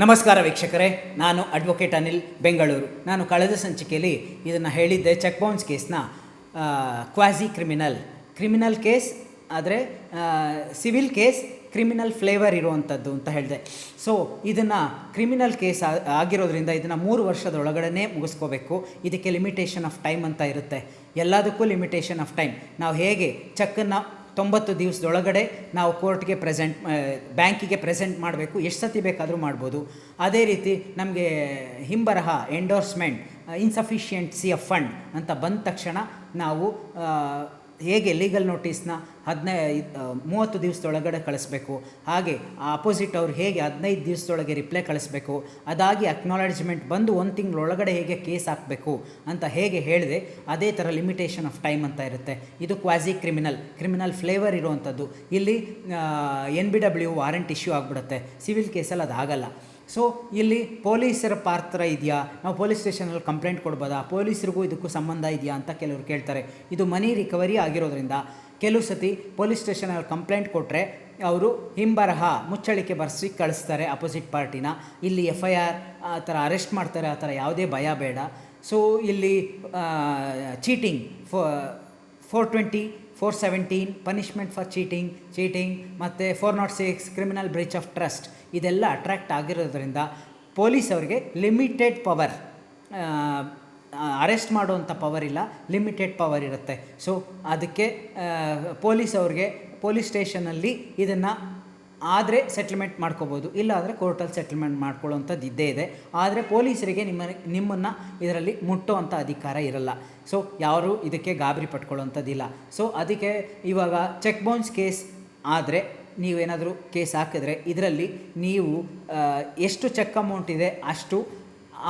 ನಮಸ್ಕಾರ ವೀಕ್ಷಕರೇ, ನಾನು ಅಡ್ವೊಕೇಟ್ ಅನಿಲ್, ಬೆಂಗಳೂರು. ನಾನು ಕಳೆದ ಸಂಚಿಕೆಯಲ್ಲಿ ಇದನ್ನು ಹೇಳಿದ್ದೆ, ಚೆಕ್ ಬೌನ್ಸ್ ಕೇಸ್ನ ಕ್ವಾಸಿ ಕ್ರಿಮಿನಲ್ ಕೇಸ್, ಆದರೆ ಸಿವಿಲ್ ಕೇಸ್ ಕ್ರಿಮಿನಲ್ ಫ್ಲೇವರ್ ಇರುವಂಥದ್ದು ಅಂತ ಹೇಳಿದೆ. ಸೊ ಇದನ್ನು ಕ್ರಿಮಿನಲ್ ಕೇಸ್ ಆಗಿರೋದ್ರಿಂದ ಇದನ್ನು 3 ವರ್ಷದೊಳಗಡೆ ಮುಗಿಸ್ಕೋಬೇಕು. ಇದಕ್ಕೆ ಲಿಮಿಟೇಷನ್ ಆಫ್ ಟೈಮ್ ಅಂತ ಇರುತ್ತೆ. ಎಲ್ಲದಕ್ಕೂ ಲಿಮಿಟೇಷನ್ ಆಫ್ ಟೈಮ್. ನಾವು ಹೇಗೆ ಚೆಕ್ಕನ್ನು 90 ದಿವಸದೊಳಗಡೆ ನಾವು ಕೋರ್ಟ್ಗೆ ಬ್ಯಾಂಕಿಗೆ ಪ್ರೆಸೆಂಟ್ ಮಾಡಬೇಕು, ಎಷ್ಟು ಸತಿ ಬೇಕಾದರೂ ಮಾಡ್ಬೋದು. ಅದೇ ರೀತಿ ನಮಗೆ ಹಿಂಬರಹ ಎಂಡೋರ್ಸ್ಮೆಂಟ್ ಇನ್ಸಫಿಷಿಯೆಂಟ್ಸಿ ಆಫ್ ಫಂಡ್ ಅಂತ ಬಂದ ತಕ್ಷಣ ನಾವು ಹೇಗೆ ಲೀಗಲ್ ನೋಟಿಸ್ನ 30 ದಿವಸದೊಳಗಡೆ ಕಳಿಸ್ಬೇಕು, ಹಾಗೆ ಅಪೋಸಿಟ್ ಅವ್ರು ಹೇಗೆ 15 ದಿವಸದೊಳಗೆ ರಿಪ್ಲೈ ಕಳಿಸ್ಬೇಕು, ಅದಾಗಿ ಅಕ್ನಾಲೆಡ್ಜ್ಮೆಂಟ್ ಬಂದು 1 ತಿಂಗಳೊಳಗಡೆ ಹೇಗೆ ಕೇಸ್ ಹಾಕಬೇಕು ಅಂತ ಹೇಗೆ ಹೇಳಿದೆ, ಅದೇ ಥರ ಲಿಮಿಟೇಷನ್ ಆಫ್ ಟೈಮ್ ಅಂತ ಇರುತ್ತೆ. ಇದು ಕ್ವಾಸಿ ಕ್ರಿಮಿನಲ್ ಫ್ಲೇವರ್ ಇರುವಂಥದ್ದು. ಇಲ್ಲಿ NBW ವಾರೆಂಟ್ ಇಶ್ಯೂ ಆಗಿಬಿಡುತ್ತೆ. ಸಿವಿಲ್ ಕೇಸಲ್ಲಿ ಅದು ಆಗಲ್ಲ. ಸೊ ಇಲ್ಲಿ ಪೊಲೀಸರ ಪಾತ್ರ ಇದೆಯಾ, ನಾವು ಪೊಲೀಸ್ ಸ್ಟೇಷನಲ್ಲಿ ಕಂಪ್ಲೇಂಟ್ ಕೊಡ್ಬೋದಾ, ಪೊಲೀಸರಿಗೂ ಇದಕ್ಕೂ ಸಂಬಂಧ ಇದೆಯಾ ಅಂತ ಕೆಲವರು ಕೇಳ್ತಾರೆ. ಇದು ಮನಿ ರಿಕವರಿ ಆಗಿರೋದ್ರಿಂದ ಕೆಲವು ಸತಿ ಪೊಲೀಸ್ ಸ್ಟೇಷನಲ್ಲಿ ಕಂಪ್ಲೇಂಟ್ ಕೊಟ್ಟರೆ ಅವರು ಹಿಂಬರಹ ಮುಚ್ಚಳಿಕೆ ಬರೆಸಿ ಕಳಿಸ್ತಾರೆ ಅಪೋಸಿಟ್ ಪಾರ್ಟಿನ. ಇಲ್ಲಿ FIR ಆ ಥರ ಅರೆಸ್ಟ್ ಮಾಡ್ತಾರೆ, ಆ ಥರ ಯಾವುದೇ ಭಯ ಬೇಡ. ಸೊ ಇಲ್ಲಿ ಚೀಟಿಂಗ್ 420 417 ಪನಿಷ್ಮೆಂಟ್ ಫಾರ್ ಚೀಟಿಂಗ್ ಮತ್ತು 406 ಕ್ರಿಮಿನಲ್ ಬ್ರೀಚ್ ಆಫ್ ಟ್ರಸ್ಟ್ ಇದೆಲ್ಲ ಅಟ್ರ್ಯಾಕ್ಟ್ ಆಗಿರೋದ್ರಿಂದ ಪೊಲೀಸ್ ಅವರಿಗೆ ಲಿಮಿಟೆಡ್ ಪವರ್, ಅರೆಸ್ಟ್ ಮಾಡುವಂಥ ಪವರ್ ಇಲ್ಲ, ಲಿಮಿಟೆಡ್ ಪವರ್ ಇರುತ್ತೆ. ಸೊ ಅದಕ್ಕೆ ಪೊಲೀಸ್ ಸ್ಟೇಷನಲ್ಲಿ ಇದನ್ನು ಆದರೆ ಸೆಟ್ಲ್ಮೆಂಟ್ ಮಾಡ್ಕೋಬೋದು, ಇಲ್ಲ ಅಂದರೆ ಕೋರ್ಟಲ್ಲಿ ಸೆಟ್ಲ್ಮೆಂಟ್ ಮಾಡ್ಕೊಳ್ಳೋವಂಥದ್ದು ಇದ್ದೇ ಇದೆ. ಆದರೆ ಪೊಲೀಸರಿಗೆ ನಿಮ್ಮನ್ನು ಇದರಲ್ಲಿ ಮುಟ್ಟುವಂಥ ಅಧಿಕಾರ ಇರಲ್ಲ. ಸೊ ಯಾರು ಇದಕ್ಕೆ ಗಾಬರಿ ಪಟ್ಕೊಳ್ಳೋವಂಥದ್ದಿಲ್ಲ. ಸೊ ಅದಕ್ಕೆ ಇವಾಗ ಚೆಕ್ ಬೌನ್ಸ್ ಕೇಸ್ ಆದರೆ ನೀವೇನಾದರೂ ಕೇಸ್ ಹಾಕಿದ್ರೆ ಇದರಲ್ಲಿ ನೀವು ಎಷ್ಟು ಚೆಕ್ ಅಮೌಂಟ್ ಇದೆ ಅಷ್ಟು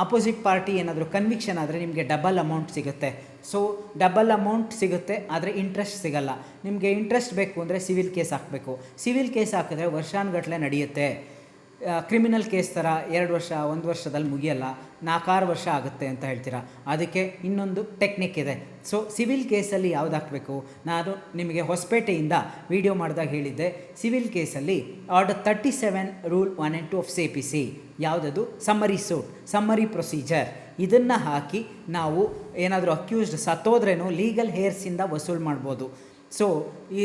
ಆಪೋಸಿಟ್ ಪಾರ್ಟಿ ಏನಾದರೂ ಕನ್ವಿಕ್ಷನ್ ಆದರೆ ನಿಮಗೆ ಡಬಲ್ ಅಮೌಂಟ್ ಸಿಗುತ್ತೆ. ಸೊ ಡಬಲ್ ಅಮೌಂಟ್ ಸಿಗುತ್ತೆ, ಆದರೆ ಇಂಟ್ರೆಸ್ಟ್ ಸಿಗಲ್ಲ. ನಿಮಗೆ ಇಂಟ್ರೆಸ್ಟ್ ಬೇಕು ಅಂದರೆ ಸಿವಿಲ್ ಕೇಸ್ ಹಾಕಬೇಕು. ಸಿವಿಲ್ ಕೇಸ್ ಹಾಕಿದ್ರೆ ವರ್ಷಾನುಗಟ್ಟಲೆ ನಡೆಯುತ್ತೆ. ಕ್ರಿಮಿನಲ್ ಕೇಸ್ ಥರ 2 ವರ್ಷ 1 ವರ್ಷದಲ್ಲಿ ಮುಗಿಯಲ್ಲ, 4-6 ವರ್ಷ ಆಗುತ್ತೆ ಅಂತ ಹೇಳ್ತೀರಾ. ಅದಕ್ಕೆ ಇನ್ನೊಂದು ಟೆಕ್ನಿಕ್ ಇದೆ. ಸೊ ಸಿವಿಲ್ ಕೇಸಲ್ಲಿ ಯಾವ್ದು ಹಾಕಬೇಕು, ನಾನು ನಿಮಗೆ ಹೊಸಪೇಟೆಯಿಂದ ವಿಡಿಯೋ ಮಾಡಿದಾಗ ಹೇಳಿದ್ದೆ. ಸಿವಿಲ್ ಕೇಸಲ್ಲಿ order 37 rule 1 and 2 of CPC ಯಾವುದದು ಸಮ್ಮರಿ ಪ್ರೊಸೀಜರ್, ಇದನ್ನು ಹಾಕಿ ನಾವು ಏನಾದರೂ ಅಕ್ಯೂಸ್ಡ್ ಸತ್ತೋದ್ರೇನೋ ಲೀಗಲ್ ಹೇರ್ಸಿಂದ ವಸೂಲು ಮಾಡ್ಬೋದು. ಸೊ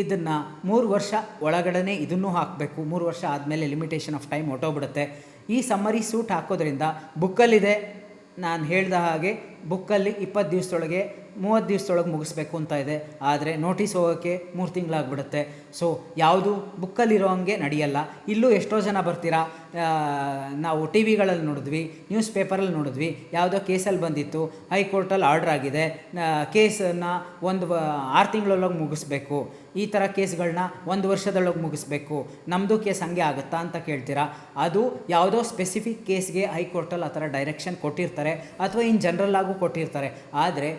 ಇದನ್ನು 3 ವರ್ಷ ಒಳಗಡೆ ಇದನ್ನೂ ಹಾಕಬೇಕು. 3 ವರ್ಷ ಆದಮೇಲೆ ಲಿಮಿಟೇಷನ್ ಆಫ್ ಟೈಮ್ ಹೊಟ್ಟೋಗ್ಬಿಡುತ್ತೆ. ಈ ಸಮ್ಮರಿ ಸೂಟ್ ಹಾಕೋದ್ರಿಂದ ಬುಕ್ಕಲ್ಲಿದೆ, ನಾನು ಹೇಳ್ದ ಹಾಗೆ ಬುಕ್ಕಲ್ಲಿ 20 ದಿವಸದೊಳಗೆ 30 ದಿವಸದೊಳಗೆ ಮುಗಿಸ್ಬೇಕು ಅಂತ ಇದೆ. ಆದರೆ ನೋಟಿಸ್ ಹೋಗೋಕ್ಕೆ 3 ತಿಂಗಳಾಗ್ಬಿಡುತ್ತೆ. ಸೊ ಯಾವುದು ಬುಕ್ಕಲ್ಲಿರೋ ಹಂಗೆ ನಡೆಯಲ್ಲ. ಇಲ್ಲೂ ಎಷ್ಟೋ ಜನ ಬರ್ತೀರಾ, ನಾವು TV ಗಳಲ್ಲಿ ನೋಡಿದ್ವಿ, ನ್ಯೂಸ್ ಪೇಪರಲ್ಲಿ ನೋಡಿದ್ವಿ, ಯಾವುದೋ ಕೇಸಲ್ಲಿ ಬಂದಿತ್ತು, ಹೈಕೋರ್ಟಲ್ಲಿ ಆರ್ಡ್ರ್ ಆಗಿದೆ, ಕೇಸನ್ನು 6 ತಿಂಗಳೊಳಗೆ ಮುಗಿಸ್ಬೇಕು, ಈ ಥರ ಕೇಸ್ಗಳನ್ನ 1 ವರ್ಷದೊಳಗೆ ಮುಗಿಸ್ಬೇಕು, ನಮ್ಮದು ಕೇಸ್ ಹಂಗೆ ಆಗುತ್ತಾ ಅಂತ ಕೇಳ್ತೀರಾ. ಅದು ಯಾವುದೋ ಸ್ಪೆಸಿಫಿಕ್ ಕೇಸ್ಗೆ ಹೈಕೋರ್ಟಲ್ಲಿ ಆ ಥರ ಡೈರೆಕ್ಷನ್ ಕೊಟ್ಟಿರ್ತಾರೆ, ಅಥವಾ ಇನ್ ಜನರಲ್ ಆಗೂ ಕೊಟ್ಟಿರ್ತಾರೆ. ಆದರೆ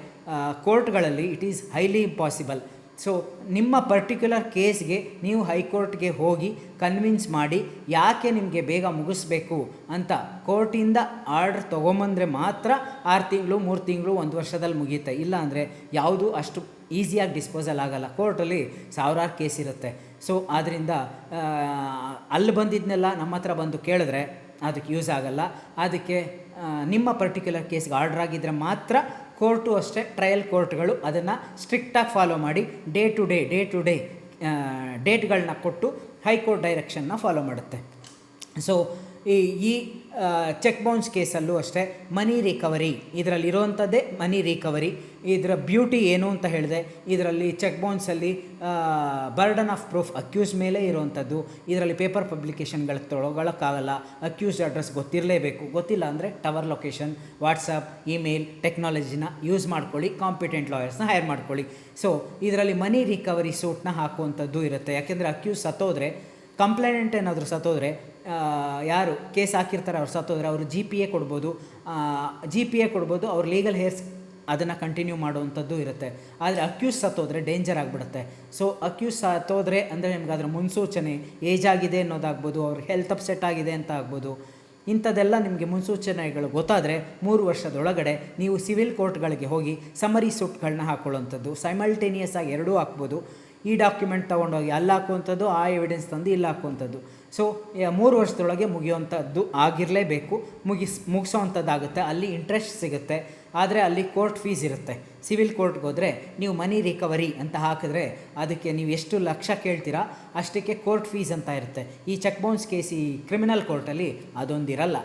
ಕೋರ್ಟ್ಗಳಲ್ಲಿ it is highly impossible. So ನಿಮ್ಮ ಪರ್ಟಿಕ್ಯುಲರ್ ಕೇಸ್ಗೆ ನೀವು ಹೈಕೋರ್ಟ್ಗೆ ಹೋಗಿ ಕನ್ವಿನ್ಸ್ ಮಾಡಿ ಯಾಕೆ ನಿಮಗೆ ಬೇಗ ಮುಗಿಸ್ಬೇಕು ಅಂತ ಕೋರ್ಟಿಂದ ಆರ್ಡ್ರ್ ತೊಗೊಂಬಂದರೆ ಮಾತ್ರ 6 ತಿಂಗಳು 3 ತಿಂಗಳು 1 ವರ್ಷದಲ್ಲಿ ಮುಗಿಯುತ್ತೆ. ಇಲ್ಲ ಅಂದರೆ ಯಾವುದು ಅಷ್ಟು ಈಸಿಯಾಗಿ ಡಿಸ್ಪೋಸಲ್ ಆಗೋಲ್ಲ. ಕೋರ್ಟಲ್ಲಿ 1000 ಕೇಸ್ ಇರುತ್ತೆ. ಸೊ ಆದ್ದರಿಂದ ಅಲ್ಲಿ ಬಂದಿದ್ದನ್ನೆಲ್ಲ ನಮ್ಮ ಹತ್ರ ಬಂದು ಕೇಳಿದ್ರೆ ಅದಕ್ಕೆ ಯೂಸ್ ಆಗೋಲ್ಲ. ಅದಕ್ಕೆ ನಿಮ್ಮ ಪರ್ಟಿಕ್ಯುಲರ್ ಕೇಸ್ಗೆ ಆರ್ಡ್ರ್ ಆಗಿದ್ದರೆ ಮಾತ್ರ ಕೋರ್ಟು ಅಷ್ಟೇ, ಟ್ರಯಲ್ ಕೋರ್ಟ್ಗಳು ಅದನ್ನು ಸ್ಟ್ರಿಕ್ಟಾಗಿ ಫಾಲೋ ಮಾಡಿ ಡೇ ಟು ಡೇ ಡೇಟ್ಗಳನ್ನ ಕೊಟ್ಟು ಹೈಕೋರ್ಟ್ ಡೈರೆಕ್ಷನ್ನ ಫಾಲೋ ಮಾಡುತ್ತೆ. ಸೊ ಈ ಚೆಕ್ ಬೌನ್ಸ್ ಕೇಸಲ್ಲೂ ಅಷ್ಟೇ ಮನಿ ರಿಕವರಿ, ಇದರಲ್ಲಿರುವಂಥದ್ದೇ ಮನಿ ರಿಕವರಿ. ಇದರ ಬ್ಯೂಟಿ ಏನು ಅಂತ ಹೇಳಿದೆ, ಇದರಲ್ಲಿ ಚೆಕ್ ಬೌನ್ಸಲ್ಲಿ ಬರ್ಡನ್ ಆಫ್ ಪ್ರೂಫ್ ಅಕ್ಯೂಸ್ ಮೇಲೆ ಇರುವಂಥದ್ದು. ಇದರಲ್ಲಿ ಪೇಪರ್ ಪಬ್ಲಿಕೇಷನ್ಗಳು ತೊಗೊಳಕ್ಕಾಗಲ್ಲ, ಅಕ್ಯೂಸ್ಡ್ ಅಡ್ರೆಸ್ ಗೊತ್ತಿರಲೇಬೇಕು. ಗೊತ್ತಿಲ್ಲ ಅಂದರೆ ಟವರ್ ಲೊಕೇಶನ್, ವಾಟ್ಸಪ್, ಇಮೇಲ್ ಟೆಕ್ನಾಲಜಿನ ಯೂಸ್ ಮಾಡ್ಕೊಳ್ಳಿ, ಕಾಂಪಿಟೆಂಟ್ ಲಾಯರ್ಸ್ನ ಹೈರ್ ಮಾಡ್ಕೊಳ್ಳಿ. ಸೊ ಇದರಲ್ಲಿ ಮನಿ ರಿಕವರಿ ಸೂಟ್ನ ಹಾಕುವಂಥದ್ದು ಇರುತ್ತೆ. ಯಾಕೆಂದರೆ ಅಕ್ಯೂಸ್ ಸತ್ತೋದ್ರೆ, ಕಂಪ್ಲೇಂಟ್ ಏನಾದರೂ ಸತ್ತೋದ್ರೆ, ಯಾರು ಕೇಸ್ ಹಾಕಿರ್ತಾರೆ ಅವ್ರು ಸತ್ತೋದ್ರೆ ಅವರು GPA ಕೊಡ್ಬೋದು, ಅವ್ರ ಲೀಗಲ್ ಹೇರ್ಸ್ ಅದನ್ನು ಕಂಟಿನ್ಯೂ ಮಾಡುವಂಥದ್ದು ಇರುತ್ತೆ. ಆದರೆ ಅಕ್ಯೂಸ್ ಸತ್ತೋದ್ರೆ ಡೇಂಜರ್ ಆಗಿಬಿಡುತ್ತೆ. ಸೊ ಅಕ್ಯೂಸ್ ಸತ್ತೋದ್ರೆ ಅಂದರೆ ನಿಮ್ಗೆ ಅದರ ಮುನ್ಸೂಚನೆ, ಏಜ್ ಆಗಿದೆ ಅನ್ನೋದಾಗ್ಬೋದು, ಅವ್ರ ಹೆಲ್ತ್ ಅಪ್ಸೆಟ್ ಆಗಿದೆ ಅಂತ ಆಗ್ಬೋದು, ಇಂಥದ್ದೆಲ್ಲ ನಿಮಗೆ ಮುನ್ಸೂಚನೆಗಳು ಗೊತ್ತಾದರೆ 3 ವರ್ಷದೊಳಗಡೆ ನೀವು ಸಿವಿಲ್ ಕೋರ್ಟ್ಗಳಿಗೆ ಹೋಗಿ ಸಮ್ಮರಿ ಸೂಟ್ಗಳನ್ನ ಹಾಕೊಳ್ಳುವಂಥದ್ದು. ಸೈಮಲ್ಟೇನಿಯಸ್ ಆಗಿ ಎರಡೂ ಹಾಕ್ಬೋದು. ಈ ಡಾಕ್ಯುಮೆಂಟ್ ತೊಗೊಂಡೋಗಿ ಅಲ್ಲಿ ಹಾಕುವಂಥದ್ದು, ಆ ಎವಿಡೆನ್ಸ್ ತಂದು ಇಲ್ಲಿ ಹಾಕುವಂಥದ್ದು. ಸೊ 3 ವರ್ಷದೊಳಗೆ ಮುಗಿಯುವಂಥದ್ದು ಆಗಿರಲೇಬೇಕು. ಮುಗಿಸೋವಂಥದ್ದಾಗುತ್ತೆ. ಅಲ್ಲಿ ಇಂಟ್ರೆಸ್ಟ್ ಸಿಗುತ್ತೆ, ಆದರೆ ಅಲ್ಲಿ ಕೋರ್ಟ್ ಫೀಸ್ ಇರುತ್ತೆ. ಸಿವಿಲ್ ಕೋರ್ಟ್ಗೆ ಹೋದರೆ ನೀವು ಮನಿ ರಿಕವರಿ ಅಂತ ಹಾಕಿದ್ರೆ ಅದಕ್ಕೆ ನೀವು ಎಷ್ಟು ಲಕ್ಷ ಕೇಳ್ತೀರಾ ಅಷ್ಟಕ್ಕೆ ಕೋರ್ಟ್ ಫೀಸ್ ಅಂತ ಇರುತ್ತೆ. ಈ ಚೆಕ್ ಬೌನ್ಸ್ ಕೇಸ್ ಈ ಕ್ರಿಮಿನಲ್ ಕೋರ್ಟಲ್ಲಿ ಅದೊಂದಿರಲ್ಲ,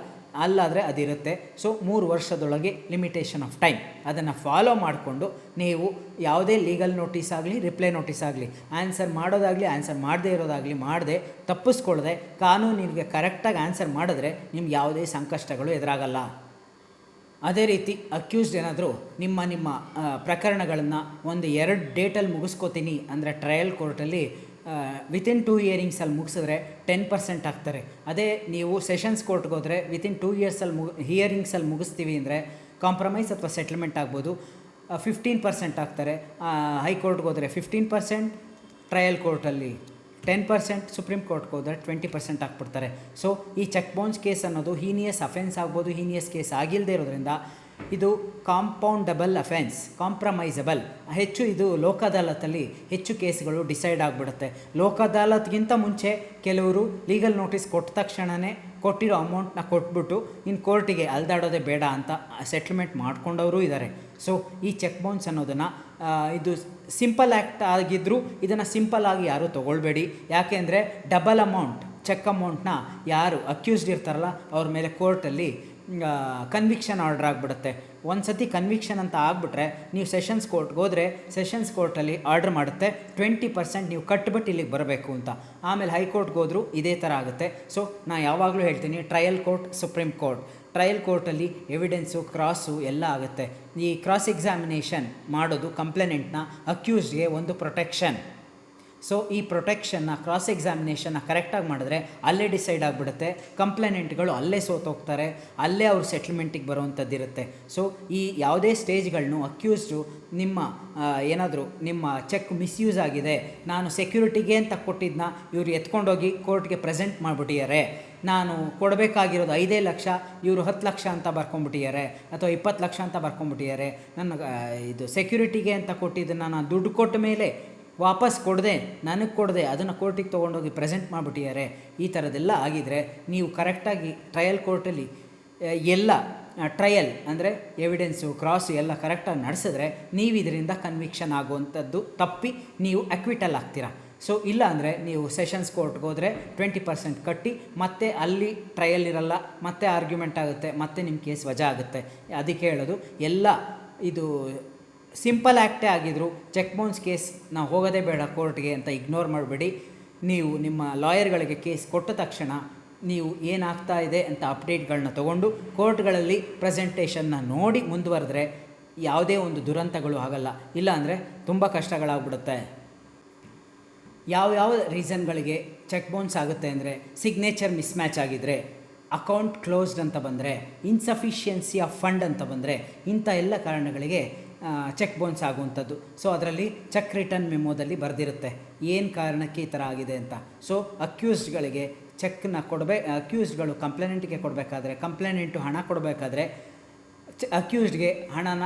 ಅಲ್ಲಾದರೆ ಅದಿರುತ್ತೆ. ಸೊ 3 ವರ್ಷದೊಳಗೆ ಲಿಮಿಟೇಷನ್ ಆಫ್ ಟೈಮ್, ಅದನ್ನು ಫಾಲೋ ಮಾಡಿಕೊಂಡು ನೀವು ಯಾವುದೇ ಲೀಗಲ್ ನೋಟಿಸ್ ಆಗಲಿ, ರಿಪ್ಲೈ ನೋಟಿಸ್ ಆಗಲಿ, ಆನ್ಸರ್ ಮಾಡೋದಾಗಲಿ, ಆನ್ಸರ್ ಮಾಡದೇ ಇರೋದಾಗಲಿ ಮಾಡದೆ ತಪ್ಪಿಸ್ಕೊಳ್ಳದೆ ಕಾನೂನಿಗೆ ಕರೆಕ್ಟಾಗಿ ಆನ್ಸರ್ ಮಾಡಿದ್ರೆ ನಿಮ್ಗೆ ಯಾವುದೇ ಸಂಕಷ್ಟಗಳು ಎದುರಾಗಲ್ಲ. ಅದೇ ರೀತಿ ಅಕ್ಯೂಸ್ಡ್ ಏನಾದರೂ ನಿಮ್ಮ ಪ್ರಕರಣಗಳನ್ನು 1-2 ಡೇಟಲ್ಲಿ ಮುಗಿಸ್ಕೋತೀನಿ ಅಂದರೆ ಟ್ರಯಲ್ ಕೋರ್ಟಲ್ಲಿ ವಿತಿನ್ 2 ಇಯರಿಂಗ್ಸಲ್ಲಿ ಮುಗಿಸಿದ್ರೆ 10% ಆಗ್ತಾರೆ. ಅದೇ ನೀವು ಸೆಷನ್ಸ್ ಕೋರ್ಟ್ಗೆ ಹೋದರೆ ವಿತಿನ್ 2 ಇಯರ್ಸಲ್ಲಿ ಹಿಯರಿಂಗ್ಸಲ್ಲಿ ಮುಗಿಸ್ತೀವಿ ಅಂದರೆ ಕಾಂಪ್ರಮೈಸ್ ಅಥವಾ ಸೆಟ್ಲ್ಮೆಂಟ್ ಆಗ್ಬೋದು, 15% ಆಗ್ತಾರೆ. ಹೈಕೋರ್ಟ್ಗೆ ಹೋದರೆ 15%, ಟ್ರಯಲ್ ಕೋರ್ಟಲ್ಲಿ 10%, ಸುಪ್ರೀಂ ಕೋರ್ಟ್ಗೆ ಹೋದರೆ 20% ಹಾಕ್ಬಿಡ್ತಾರೆ. ಸೊ ಈ ಚೆಕ್ ಬೌನ್ಸ್ ಕೇಸ್ ಅನ್ನೋದು ಹೀನಿಯಸ್ ಅಫೆನ್ಸ್ ಆಗ್ಬೋದು, ಹೀನಿಯಸ್ ಕೇಸ್ ಆಗಿಲ್ಲದೆ ಇರೋದ್ರಿಂದ ಇದು ಕಾಂಪೌಂಡಬಲ್ ಅಫೆನ್ಸ್, ಕಾಂಪ್ರಮೈಸಬಲ್. ಹೆಚ್ಚು ಇದು ಲೋಕ ಅದಾಲತಲ್ಲಿ ಹೆಚ್ಚು ಕೇಸ್ಗಳು ಡಿಸೈಡ್ ಆಗಿಬಿಡುತ್ತೆ. ಲೋಕ ಅದಾಲತ್ಗಿಂತ ಮುಂಚೆ ಕೆಲವರು ಲೀಗಲ್ ನೋಟಿಸ್ ಕೊಟ್ಟ ತಕ್ಷಣವೇ ಕೊಟ್ಟಿರೋ ಅಮೌಂಟ್ನ ಕೊಟ್ಬಿಟ್ಟು ಇನ್ನು ಕೋರ್ಟಿಗೆ ಅಲ್ದಾಡೋದೇ ಬೇಡ ಅಂತ ಸೆಟ್ಲ್ಮೆಂಟ್ ಮಾಡ್ಕೊಂಡವರು ಇದ್ದಾರೆ. ಸೊ ಈ ಚೆಕ್ ಬೌನ್ಸ್ ಅನ್ನೋದನ್ನು ಇದು ಸಿಂಪಲ್ ಆ್ಯಕ್ಟ್ ಆಗಿದ್ದರೂ ಇದನ್ನು ಸಿಂಪಲ್ ಆಗಿ ಯಾರೂ ತೊಗೊಳ್ಬೇಡಿ. ಯಾಕೆ ಅಂದರೆ ಡಬಲ್ ಅಮೌಂಟ್ ಚೆಕ್ ಅಮೌಂಟ್ನ ಯಾರು ಅಕ್ಯೂಸ್ಡ್ ಇರ್ತಾರಲ್ಲ ಅವ್ರ ಮೇಲೆ ಕೋರ್ಟಲ್ಲಿ ಕನ್ವಿಕ್ಷನ್ ಆರ್ಡ್ರ್ ಆಗಿಬಿಡುತ್ತೆ. ಒಂದು ಸತಿ ಕನ್ವಿಕ್ಷನ್ ಅಂತ ಆಗಿಬಿಟ್ರೆ ನೀವು ಸೆಷನ್ಸ್ ಕೋರ್ಟ್ಗೆ ಹೋದರೆ ಸೆಷನ್ಸ್ ಕೋರ್ಟಲ್ಲಿ ಆರ್ಡ್ರ್ ಮಾಡುತ್ತೆ 20% ನೀವು ಕಟ್ಬಿಟ್ಟು ಇಲ್ಲಿಗೆ ಬರಬೇಕು ಅಂತ. ಆಮೇಲೆ ಹೈಕೋರ್ಟ್ಗೆ ಹೋದರೂ ಇದೇ ಥರ ಆಗುತ್ತೆ. ಸೊ ನಾನು ಯಾವಾಗಲೂ ಹೇಳ್ತೀನಿ, trial court, supreme court. Trial ಕೋರ್ಟಲ್ಲಿ ಎವಿಡೆನ್ಸು, ಕ್ರಾಸು ಎಲ್ಲ ಆಗುತ್ತೆ. ಈ ಕ್ರಾಸ್ ಎಕ್ಸಾಮಿನೇಷನ್ ಮಾಡೋದು ಕಂಪ್ಲೇನೆಂಟ್ನ ಅಕ್ಯೂಸ್ಡ್ಗೆ ಒಂದು ಪ್ರೊಟೆಕ್ಷನ್. ಸೊ ಈ ಪ್ರೊಟೆಕ್ಷನ್ನ, ಕ್ರಾಸ್ ಎಕ್ಸಾಮಿನೇಷನ್ನ ಕರೆಕ್ಟಾಗಿ ಮಾಡಿದ್ರೆ ಅಲ್ಲೇ ಡಿಸೈಡ್ ಆಗಿಬಿಡುತ್ತೆ. ಕಂಪ್ಲೇನೆಂಟ್ಗಳು ಅಲ್ಲೇ ಸೋತೋಗ್ತಾರೆ, ಅಲ್ಲೇ ಅವ್ರು ಸೆಟ್ಲ್ಮೆಂಟಿಗೆ ಬರುವಂಥದ್ದಿರುತ್ತೆ. ಸೊ ಈ ಯಾವುದೇ ಸ್ಟೇಜ್ಗಳನ್ನು ಅಕ್ಯೂಸ್ಡು ಏನಾದರೂ ನಿಮ್ಮ ಚೆಕ್ ಮಿಸ್ಯೂಸ್ ಆಗಿದೆ, ನಾನು ಸೆಕ್ಯೂರಿಟಿಗೆ ಅಂತ ಕೊಟ್ಟಿದ್ದನ್ನ ಇವರು ಎತ್ಕೊಂಡೋಗಿ ಕೋರ್ಟ್ಗೆ ಪ್ರೆಸೆಂಟ್ ಮಾಡಿಬಿಟ್ಟಿದ್ದಾರೆ, ನಾನು ಕೊಡಬೇಕಾಗಿರೋದು 5 ಲಕ್ಷ ಇವರು 10 ಲಕ್ಷ ಅಂತ ಬರ್ಕೊಂಬಿಟ್ಟಿದ್ದಾರೆ, ಅಥವಾ 20 ಲಕ್ಷ ಅಂತ ಬರ್ಕೊಂಬಿಟ್ಟಿದ್ದಾರೆ, ನನ್ನ ಇದು ಸೆಕ್ಯೂರಿಟಿಗೆ ಅಂತ ಕೊಟ್ಟಿದ್ದನ್ನು ನಾನು ದುಡ್ಡು ಕೊಟ್ಟ ಮೇಲೆ ವಾಪಸ್ ನನಗೆ ಕೊಡದೆ ಅದನ್ನು ಕೋರ್ಟಿಗೆ ತೊಗೊಂಡೋಗಿ ಪ್ರೆಸೆಂಟ್ ಮಾಡಿಬಿಟ್ಟಿದ್ದಾರೆ, ಈ ಥರದ್ದೆಲ್ಲ ಆಗಿದರೆ ನೀವು ಕರೆಕ್ಟಾಗಿ ಟ್ರಯಲ್ ಕೋರ್ಟಲ್ಲಿ ಎಲ್ಲ ಟ್ರಯಲ್ ಅಂದರೆ ಎವಿಡೆನ್ಸು, ಕ್ರಾಸು ಎಲ್ಲ ಕರೆಕ್ಟಾಗಿ ನಡೆಸಿದ್ರೆ ನೀವು ಇದರಿಂದ ಕನ್ವಿಕ್ಷನ್ ಆಗುವಂಥದ್ದು ತಪ್ಪಿ ನೀವು ಅಕ್ವಿಟಲ್ ಆಗ್ತೀರಾ. ಸೊ ಇಲ್ಲ ಅಂದರೆ ನೀವು ಸೆಷನ್ಸ್ ಕೋರ್ಟ್ಗೆ ಹೋದರೆ 20% ಕಟ್ಟಿ ಮತ್ತೆ ಅಲ್ಲಿ ಟ್ರಯಲ್ ಇರಲ್ಲ, ಮತ್ತೆ ಆರ್ಗ್ಯುಮೆಂಟ್ ಆಗುತ್ತೆ, ಮತ್ತೆ ನಿಮ್ಮ ಕೇಸ್ ವಜಾ ಆಗುತ್ತೆ. ಅದಕ್ಕೆ ಹೇಳೋದು, ಎಲ್ಲ ಇದು ಸಿಂಪಲ್ ಆ್ಯಕ್ಟೇ ಆಗಿದ್ರು ಚೆಕ್ ಬೌನ್ಸ್ ಕೇಸ್ ನಾವು ಹೋಗೋದೇ ಬೇಡ ಕೋರ್ಟ್ಗೆ ಅಂತ ಇಗ್ನೋರ್ ಮಾಡಬೇಡಿ. ನೀವು ನಿಮ್ಮ ಲಾಯರ್ಗಳಿಗೆ ಕೇಸ್ ಕೊಟ್ಟ ತಕ್ಷಣ ನೀವು ಏನಾಗ್ತಾ ಇದೆ ಅಂತ ಅಪ್ಡೇಟ್ಗಳನ್ನ ತೊಗೊಂಡು ಕೋರ್ಟ್ಗಳಲ್ಲಿ ಪ್ರೆಸೆಂಟೇಷನ್ನ ನೋಡಿ ಮುಂದುವರೆದ್ರೆ ಯಾವುದೇ ಒಂದು ದುರಂತಗಳು ಆಗಲ್ಲ. ಇಲ್ಲ ಅಂದರೆ ತುಂಬ ಕಷ್ಟಗಳಾಗ್ಬಿಡುತ್ತೆ. ಯಾವ ರೀಸನ್ಗಳಿಗೆ ಚೆಕ್ ಬೌನ್ಸ್ ಆಗುತ್ತೆ ಅಂದರೆ, ಸಿಗ್ನೇಚರ್ ಮಿಸ್ಮ್ಯಾಚ್ ಆಗಿದ್ದರೆ, ಅಕೌಂಟ್ ಕ್ಲೋಸ್ಡ್ ಅಂತ ಬಂದರೆ, ಇನ್ಸಫಿಷಿಯನ್ಸಿ ಆಫ್ ಫಂಡ್ ಅಂತ ಬಂದರೆ, ಇಂಥ ಎಲ್ಲ ಕಾರಣಗಳಿಗೆ ಚೆಕ್ ಬೌನ್ಸ್ ಆಗುವಂಥದ್ದು. ಸೊ ಅದರಲ್ಲಿ ಚೆಕ್ ರಿಟರ್ನ್ ಮೆಮೋದಲ್ಲಿ ಬರೆದಿರುತ್ತೆ ಏನು ಕಾರಣಕ್ಕೆ ಈ ಥರ ಆಗಿದೆ ಅಂತ. ಸೊ ಅಕ್ಯೂಸ್ಡ್ಗಳಿಗೆ ಚೆಕ್ನ ಅಕ್ಯೂಸ್ಡ್ಗಳು ಕಂಪ್ಲೇನೆಂಟ್ಗೆ ಕೊಡಬೇಕಾದ್ರೆ, ಕಂಪ್ಲೇನೆಂಟು ಹಣ ಕೊಡಬೇಕಾದ್ರೆ ಅಕ್ಯೂಸ್ಡ್ಗೆ ಹಣನ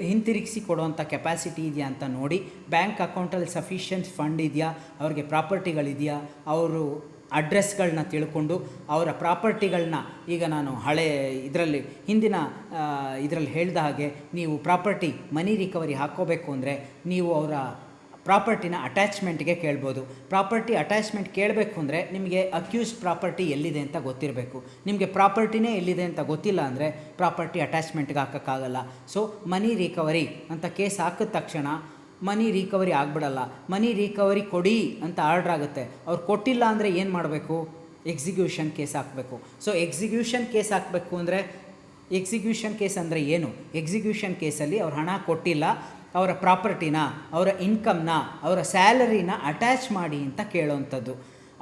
ಹಿಂತಿರುಗಿಸಿ ಕೊಡುವಂಥ ಕೆಪಾಸಿಟಿ ಇದೆಯಾ ಅಂತ ನೋಡಿ, ಬ್ಯಾಂಕ್ ಅಕೌಂಟಲ್ಲಿ ಸಫಿಷಿಯೆಂಟ್ ಫಂಡ್ ಇದೆಯಾ, ಅವ್ರಿಗೆ ಪ್ರಾಪರ್ಟಿಗಳಿದೆಯಾ, ಅವರು ಅಡ್ರೆಸ್ಗಳನ್ನ ತಿಳ್ಕೊಂಡು ಅವರ ಪ್ರಾಪರ್ಟಿಗಳನ್ನ, ಈಗ ನಾನು ಹಿಂದಿನ ಇದರಲ್ಲಿ ಹೇಳಿದ ಹಾಗೆ ನೀವು ಪ್ರಾಪರ್ಟಿ ಮನಿ ರಿಕವರಿ ಹಾಕ್ಕೋಬೇಕು ಅಂದರೆ ನೀವು ಅವರ ಪ್ರಾಪರ್ಟಿನ ಅಟ್ಯಾಚ್ಮೆಂಟ್ಗೆ ಕೇಳ್ಬೋದು. ಪ್ರಾಪರ್ಟಿ ಅಟ್ಯಾಚ್ಮೆಂಟ್ ಕೇಳಬೇಕು ಅಂದರೆ ನಿಮಗೆ ಅಕ್ಯೂಸ್ಡ್ ಪ್ರಾಪರ್ಟಿ ಎಲ್ಲಿದೆ ಅಂತ ಗೊತ್ತಿರಬೇಕು. ನಿಮಗೆ ಪ್ರಾಪರ್ಟಿನೇ ಎಲ್ಲಿದೆ ಅಂತ ಗೊತ್ತಿಲ್ಲ ಅಂದರೆ ಪ್ರಾಪರ್ಟಿ ಅಟ್ಯಾಚ್ಮೆಂಟ್ಗೆ ಹಾಕೋಕ್ಕಾಗಲ್ಲ. ಸೊ ಮನಿ ರಿಕವರಿ ಅಂತ ಕೇಸ್ ಹಾಕಿದ ತಕ್ಷಣ ಮನಿ ರಿಕವರಿ ಆಗಿಬಿಡಲ್ಲ. ಮನಿ ರಿಕವರಿ ಕೊಡಿ ಅಂತ ಆರ್ಡ್ರ್ ಆಗುತ್ತೆ. ಅವ್ರು ಕೊಟ್ಟಿಲ್ಲ ಅಂದರೆ ಏನು ಮಾಡಬೇಕು? ಎಕ್ಸಿಕ್ಯೂಷನ್ ಕೇಸ್ ಹಾಕಬೇಕು. ಸೊ ಎಕ್ಸಿಕ್ಯೂಷನ್ ಕೇಸ್ ಹಾಕಬೇಕು ಅಂದರೆ, ಎಕ್ಸಿಕ್ಯೂಷನ್ ಕೇಸ್ ಅಂದರೆ ಏನು? ಎಕ್ಸಿಕ್ಯೂಷನ್ ಕೇಸಲ್ಲಿ ಅವ್ರು ಹಣ ಕೊಟ್ಟಿಲ್ಲ, ಅವರ ಪ್ರಾಪರ್ಟಿನ, ಅವರ ಇನ್ಕಮ್ನ, ಅವರ ಸ್ಯಾಲರಿನ ಅಟ್ಯಾಚ್ ಮಾಡಿ ಅಂತ ಕೇಳೋವಂಥದ್ದು.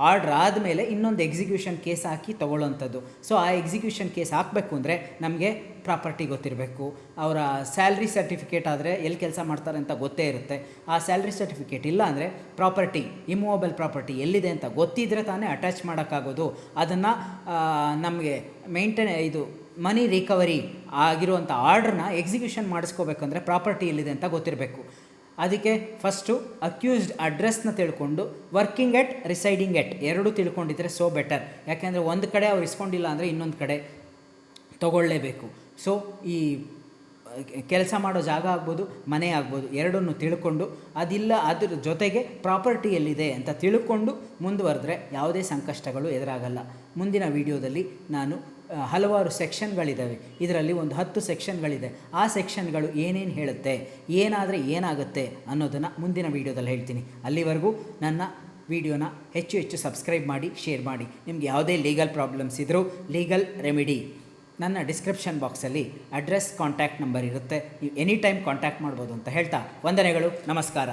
ಆರ್ಡ್ರ್ ಆದಮೇಲೆ ಇನ್ನೊಂದು ಎಕ್ಸಿಕ್ಯೂಷನ್ ಕೇಸ್ ಹಾಕಿ ತೊಗೊಳ್ಳೋವಂಥದ್ದು. ಸೊ ಆ ಎಕ್ಸಿಕ್ಯೂಷನ್ ಕೇಸ್ ಹಾಕಬೇಕು ಅಂದರೆ ನಮಗೆ ಪ್ರಾಪರ್ಟಿ ಗೊತ್ತಿರಬೇಕು. ಅವರ ಸ್ಯಾಲ್ರಿ ಸರ್ಟಿಫಿಕೇಟ್ ಆದರೆ ಎಲ್ಲಿ ಕೆಲಸ ಮಾಡ್ತಾರೆ ಅಂತ ಗೊತ್ತೇ ಇರುತ್ತೆ. ಆ ಸ್ಯಾಲ್ರಿ ಸರ್ಟಿಫಿಕೇಟ್ ಇಲ್ಲ ಅಂದರೆ ಪ್ರಾಪರ್ಟಿ, ಇಮೂವಬಲ್ ಪ್ರಾಪರ್ಟಿ ಎಲ್ಲಿದೆ ಅಂತ ಗೊತ್ತಿದ್ದರೆ ತಾನೇ ಅಟ್ಯಾಚ್ ಮಾಡೋಕ್ಕಾಗೋದು. ಅದನ್ನು ನಮಗೆ ಮನಿ ರಿಕವರಿ ಆಗಿರುವಂಥ ಆರ್ಡ್ರನ್ನ ಎಕ್ಸಿಕ್ಯೂಷನ್ ಮಾಡಿಸ್ಕೋಬೇಕಂದ್ರೆ ಪ್ರಾಪರ್ಟಿ ಎಲ್ಲಿದೆ ಅಂತ ಗೊತ್ತಿರಬೇಕು. ಅದಕ್ಕೆ ಫಸ್ಟು ಅಕ್ಯೂಸ್ಡ್ ಅಡ್ರೆಸ್ನ ತಿಳ್ಕೊಂಡು ವರ್ಕಿಂಗ್ ಎಟ್ ರಿಸೈಡಿಂಗ್ ಎಟ್ ಎರಡೂ ತಿಳ್ಕೊಂಡಿದ್ರೆ ಸೋ ಬೆಟರ್. ಯಾಕೆಂದರೆ ಒಂದು ಕಡೆ ಅವ್ರು ಇಸ್ಕೊಂಡಿಲ್ಲ ಅಂದರೆ ಇನ್ನೊಂದು ಕಡೆ ತಗೊಳ್ಳೇಬೇಕು. ಸೊ ಈ ಕೆಲಸ ಮಾಡೋ ಜಾಗ ಆಗ್ಬೋದು, ಮನೆ ಆಗ್ಬೋದು, ಎರಡನ್ನೂ ತಿಳ್ಕೊಂಡು ಅದಿಲ್ಲ ಅದ್ರ ಜೊತೆಗೆ ಪ್ರಾಪರ್ಟಿ ಎಲ್ಲಿದೆ ಅಂತ ತಿಳ್ಕೊಂಡು ಮುಂದುವರೆದ್ರೆ ಯಾವುದೇ ಸಂಕಷ್ಟಗಳು ಎದುರಾಗಲ್ಲ. ಮುಂದಿನ ವಿಡಿಯೋದಲ್ಲಿ ನಾನು ಹಲವಾರು ಸೆಕ್ಷನ್ಗಳಿದ್ದಾವೆ, ಇದರಲ್ಲಿ ಒಂದು 10 ಸೆಕ್ಷನ್ಗಳಿದೆ. ಆ ಸೆಕ್ಷನ್ಗಳು ಏನೇನು ಹೇಳುತ್ತೆ, ಏನಾದರೆ ಏನಾಗುತ್ತೆ ಅನ್ನೋದನ್ನು ಮುಂದಿನ ವೀಡಿಯೋದಲ್ಲಿ ಹೇಳ್ತೀನಿ. ಅಲ್ಲಿವರೆಗೂ ನನ್ನ ವಿಡಿಯೋನ ಹೆಚ್ಚು ಸಬ್ಸ್ಕ್ರೈಬ್ ಮಾಡಿ, ಶೇರ್ ಮಾಡಿ. ನಿಮ್ಗೆ ಯಾವುದೇ ಲೀಗಲ್ ಪ್ರಾಬ್ಲಮ್ಸ್ ಇದ್ದರೂ ಲೀಗಲ್ ರೆಮಿಡಿ ನನ್ನ ಡಿಸ್ಕ್ರಿಪ್ಷನ್ ಬಾಕ್ಸಲ್ಲಿ ಅಡ್ರೆಸ್, ಕಾಂಟ್ಯಾಕ್ಟ್ ನಂಬರ್ ಇರುತ್ತೆ. ನೀವು ಎನಿ ಟೈಮ್ ಕಾಂಟ್ಯಾಕ್ಟ್ ಮಾಡ್ಬೋದು ಅಂತ ಹೇಳ್ತಾ ವಂದನೆಗಳು, ನಮಸ್ಕಾರ.